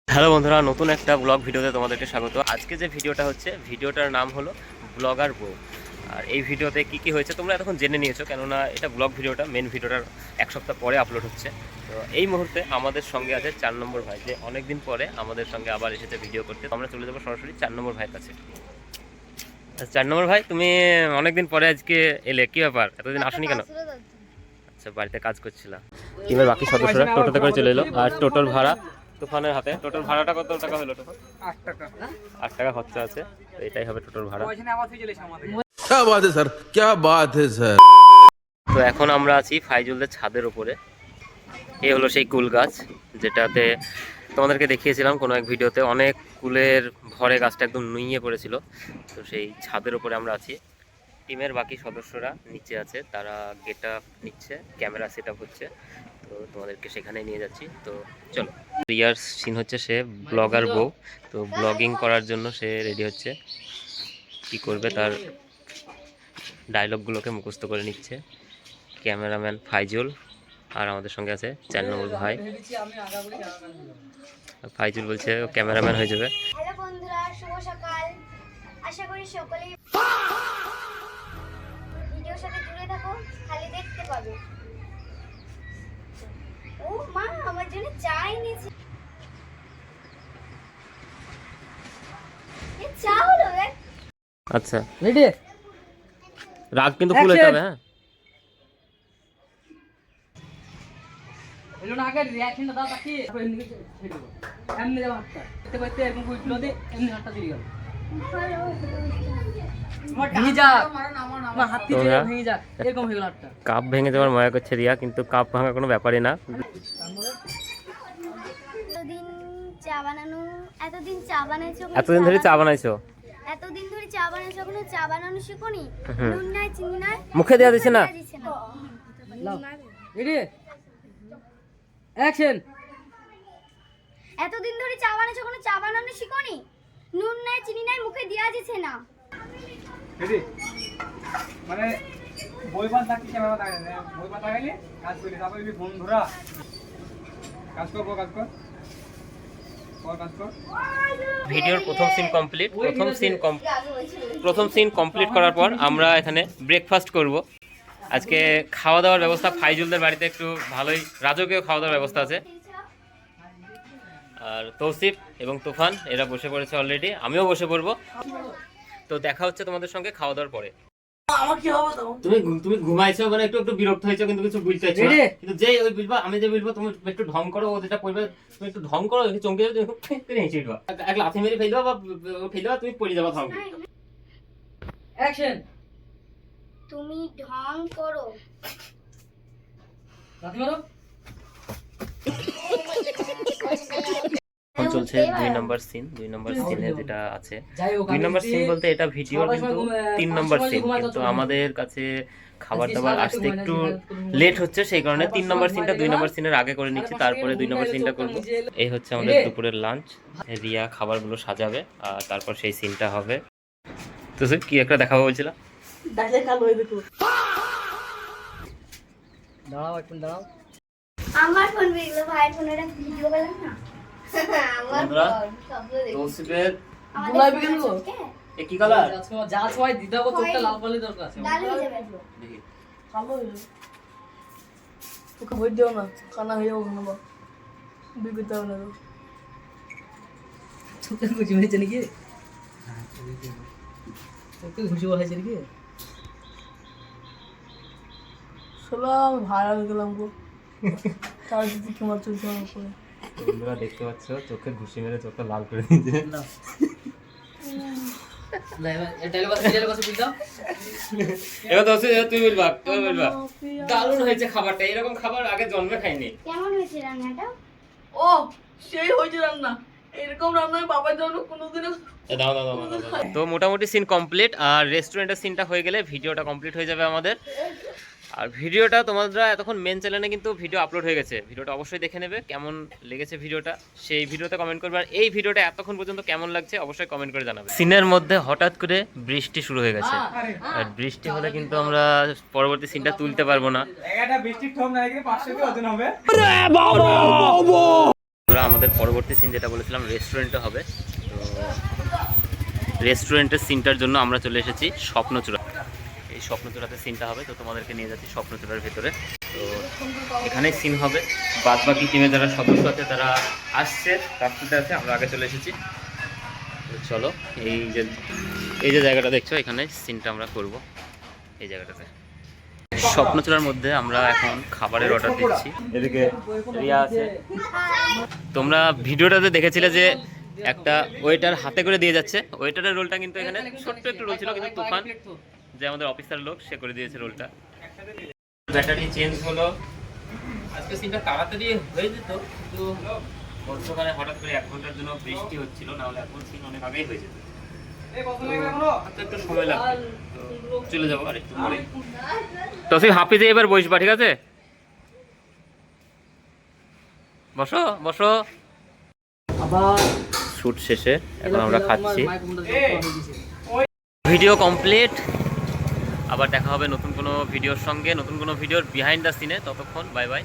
Hello বন্ধুরা, নতুন একটা ব্লগ ভিডিওতে তোমাদেরকে স্বাগত। আজকে যে ভিডিওটা হচ্ছে, ভিডিওটার নাম হলো ব্লগার বউ। আর এই ভিডিওতে কি কি হয়েছে তোমরা এতক্ষণ জেনে নিয়েছো, কেননা এটা ব্লগ ভিডিওটা, মেন ভিডিওটার এক সপ্তাহ পরে আপলোড হচ্ছে। তো এই মুহূর্তে আমাদের সঙ্গে আছে 4 নম্বর ভাই, যে অনেকদিন পরে আমাদের সঙ্গে আবার এসেছে ভিডিও করতে। আমরা চলে যাবো সরাসরি 4 নম্বর ভাইয়ের কাছে। 4 নম্বর ভাই, তুমি অনেকদিন পরে আজকে এলে, কি ব্যাপার, এতদিন আসনি কেন? আচ্ছা, বাড়িতে কাজ করছিলাম। টিমের বাকি সদস্যরা টোটোতে করে চলে এলো। আর টোটোর ভাড়া তুফানের হাতে। টোটোর ভাড়াটা কত টাকা হলো? তুফান 8 টাকা। 8 টাকা খরচা আছে, তো এটাই হবে টোটোর ভাড়া। क्या बात है सर, क्या बात है सर। তো এখন আমরা আছি ফাইজুলদের ছাদের উপরে। এই হলো সেই কুল গাছ, যেটাতে তোমাদেরকে দেখিয়েছিলাম কোনো এক ভিডিওতে। অনেক কুলের ভরে গাছটা একদম নুইয়ে পড়েছিল। তো সেই ছাদের উপরে আমরা আছি। টিমের বাকি সদস্যরা নিচে আছে, তারা গেট আপ নিচ্ছে, ক্যামেরা সেট আপ হচ্ছে। তো তোমাদেরকে সেখানে নিয়ে যাচ্ছি। তো চলো। রিয়ার সিন হচ্ছে, সে ব্লগার বউ। তো ব্লগিং করার জন্য সে রেডি হচ্ছে। কি করবে তার ডায়লগগুলোকে মুখস্থ করে নিচ্ছে। ক্যামেরাম্যান ফাইজুল, আর আমাদের সঙ্গে আছে 4 নম্বর ভাই। ফাইজুল বলছে ও ক্যামেরাম্যান হয়ে যাবে। হ্যালো বন্ধুরা, শুভ সকাল। আশা করি সকলেই ভিডিওর সাথে জুড়ে থাকো, খালি দেখতে পাবে। ও মা, আমার জন্য চা এনেছে। এ চা হলো রে। আচ্ছা রেডি, রাগ কিন্তু ফুল হতে হবে। হ্যাঁ, এলো না, আগে রিঅ্যাকশনটা দাও, তাকি এমনি ছেড়ে দাও, এমনি দাও হাতটা করতে করতে এরকম কইলো দে, এমনি হাতটা দিয়ে গেল ভেঙে যা, আমার হাত দিয়ে ভেঙে যা, এরকম হয়ে গেল হাতটা। কাপ ভেঙে যাওয়ার মজা করছে রিয়া, কিন্তু কাপ ভাঙা কোনো ব্যাপারই না। এতদিন ধরে চা বানাইছো? এতদিন ধরে চা বানাইছো, কোনো চা বানানো শিখোনি? নুন নাই, চিনি নাই, মুখে দেওয়া দিছে না। লাও রেডি অ্যাকশন। এতদিন ধরে চা বানাইছো, কোনো চা বানানো শিখোনি? নুন নাই, চিনি নাই, মুখে দেওয়া দিছে না। রেডি, মানে বইবার থাকি ক্যামেরা থাকে না, বইবার থাকলে কাজ করি, তারপরে বন্ধুরা কাজ কর, কাজ কর, কাজ কর। ভিডিওর প্রথম সিন কমপ্লিট। প্রথম সিন কমপ্লিট করার পর আমরা এখানে ব্রেকফাস্ট করব। আজকে খাওয়া দাওয়ার ব্যবস্থা ফাইজুলদের বাড়িতে একটু ভালোই রাজকীয় খাওয়া দাওয়ার ব্যবস্থা আছে। আর তৌসিফ এবং তুফান এরা বসে পড়েছে অলরেডি, আমিও বসে পড়বো। তো দেখা হচ্ছে তোমাদের সঙ্গে খাওয়া দাওয়ার পরে। আমার কি হবে তখন? তুমি ঘুমাইছো, মানে একটু বিরক্ত হয়েছো, কিন্তু কিছু বুঝতে পারছো না। কিন্তু যে ওই বুঝবা, আমি যে বলবো তুমি একটু ঢং করো, ও যেটা পড়বে তুমি একটু ঢং করো, চমকে যাবে, তুমি করে হেসে দিবা, এক লাথি মেরে ফেলবা বা ফেলবা, তুমি পড়ে যাবা ঢং। অ্যাকশন। তুমি ঢং করো। লাথি মারো। এখন চলছে 2 নম্বর সিন। 2 নম্বর সিনে যেটা আছে, 2 নম্বর সিন বলতে এটা ভিডিওর কিন্তু 3 নম্বর সিন, কিন্তু আমাদের কাছে খাবার দাবার আসতে একটু লেট হচ্ছে, সেই কারণে 3 নম্বর সিনটা 2 নম্বর সিনের আগে করে নিচ্ছি, তারপরে 2 নম্বর সিনটা করব। এই হচ্ছে আমাদের দুপুরের লাঞ্চ। রিয়া খাবারগুলো সাজাবে, আর তারপর সেই সিনটা হবে। তো স্যার কি একটা দেখাবো বলছিলাম? দাঁড়াও একটু দাঁড়াও। আমার ফোন বিগলো, ভাই ফোনের ভিডিও পেলাম না। আমার ফোন শব্দ দেখি। তৌসিফের গোলাপি কেন গো? এ কি কালার? যা সবাই দিদা গো, চোখটা লাল বলে দরকার আছে। লাল হয়ে যাবে। দেখি কালো হয়ে যাবে। তোকে ভোট দিও না, কানা হয়ে যাবো না, বিবিতে হবে না। চোখে ঘুষি মেরেছে নাকি? চোখে ঘুষি বসাইছে নাকি? আমি ভাড়া হয়ে গেলাম গো। চারিদিকে কেমন চলছে আমার উপরে। তোমরা দেখতে পাচ্ছ চোখে ঘুষি মেরে চোখটা লাল করে দিয়েছে। এবার দোস্ত তুই বলবা, দারুণ হয়েছে খাবারটা, এরকম খাবার আগে জন্মে খাইনি। কেমন হয়েছে রান্নাটা? ও সেই হয়েছে রান্না, এরকম রান্না বাবার জন্য কোনোদিনও। তো মোটামুটি সিন কমপ্লিট, আর রেস্টুরেন্টের সিনটা হয়ে গেলে ভিডিওটা কমপ্লিট হয়ে যাবে আমাদের। আর ভিডিওটা তোমরা এতক্ষণ মেন চ্যানেলে কিন্তু ভিডিও আপলোড হয়ে গেছে, ভিডিওটা অবশ্যই দেখে নেবে। কেমন লেগেছে ভিডিওটা সেই ভিডিওতে কমেন্ট করবে, আর এই ভিডিওটা এতক্ষণ পর্যন্ত কেমন লাগছে অবশ্যই কমেন্ট করে জানাবে। সিনের মধ্যে হঠাৎ করে বৃষ্টি শুরু হয়ে গেছে, আর বৃষ্টি হলে কিন্তু আমরা পরবর্তী সিনটা তুলতে পারবো না। একটা বৃষ্টির ঠোম না গেলে 500 কি ওজন হবে। আমরা আমাদের পরবর্তী সিন যেটা বলেছিলাম রেস্টুরেন্টে হবে, তো রেস্টুরেন্টের সিনটার জন্য আমরা চলে এসেছি স্বপ্নচূড়া। এই স্বপ্নচূড়াতে সিনটা হবে, তো তোমাদেরকে নিয়ে যাচ্ছি স্বপ্নচূড়ার ভেতরে। তো এখানেই সিন হবে, বাদ বাকি টিমে যারা সদস্য আছে তারা আসছে, রাস্তাতে আছে, আমরা আগে চলে এসেছি। তো চলো, এই যে জায়গাটা দেখছো এখানে সিনটা আমরা করব, এই জায়গাটাতে। স্বপ্নচূড়ার মধ্যে আমরা এখন খাবারের অর্ডার দিচ্ছি। এদিকে রিয়া আছে, তোমরা ভিডিওটাতে দেখেছিলে যে একটা ওয়েটার হাতে করে দিয়ে যাচ্ছে, ওয়েটারের রোলটা কিন্তু এখানে ছোট্ট একটু রোল ছিল, কিন্তু তুফান যে আমাদের অফিসার লোক সে করে দিয়েছে রোলটা। ব্যাটারি চেঞ্জ হলো, আজকে সিনটা তাড়াতাড়ি হয়ে যেত, কিন্তু বর্তমানে হঠাৎ করে 1 ঘন্টার জন্য বৃষ্টি হচ্ছিল, না হলে এখন সিন অনেক আগেই হয়ে যেত। একটু সময় লাগবে, তো চলে যাবো আর একটু পরে। তসিফ হাফিজে এবার বসবা, ঠিক আছে? বসো বসো। শুট শেষে এখন আমরা খাচ্ছি, ভিডিও কমপ্লিট। আবার দেখা হবে নতুন কোনো ভিডিওর সঙ্গে, নতুন কোনো ভিডিওর বিহাইন্ড দ্য সিনে। ততক্ষণ বাই বাই।